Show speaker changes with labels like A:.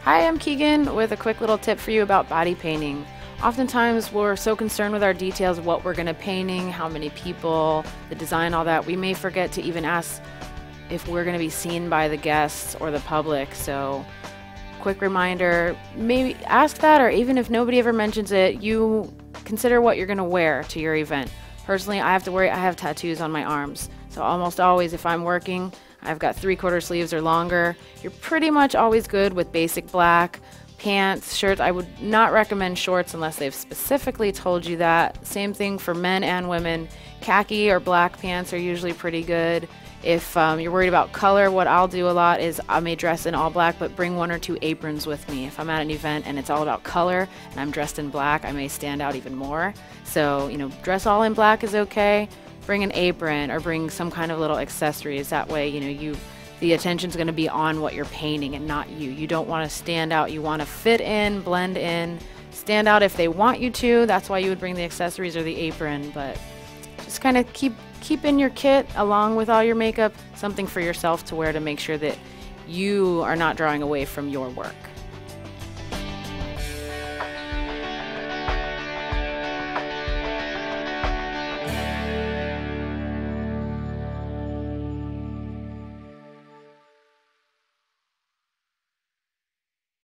A: Hi, I'm Keegan with a quick little tip for you about body painting. Oftentimes we're so concerned with our details of what we're going to painting, how many people, the design, all that, we may forget to even ask if we're going to be seen by the guests or the public. So quick reminder, maybe ask that, or even if nobody ever mentions it, you consider what you're going to wear to your event. Personally, I have tattoos on my arms. So almost always if I'm working, I've got 3/4 sleeves or longer. You're pretty much always good with basic black pants, shirts. I would not recommend shorts unless they've specifically told you that. Same thing for men and women. Khaki or black pants are usually pretty good. If you're worried about color, what I'll do a lot is I may dress in all black, but bring 1 or 2 aprons with me. If I'm at an event and it's all about color and I'm dressed in black, I may stand out even more. So, dress all in black is okay. Bring an apron or bring some kind of little accessories. That way, the attention's going to be on what you're painting and not you. You don't want to stand out. You want to fit in, blend in, stand out if they want you to. That's why you would bring the accessories or the apron. But just kind of keep in your kit, along with all your makeup, something for yourself to wear to make sure that you are not drawing away from your work.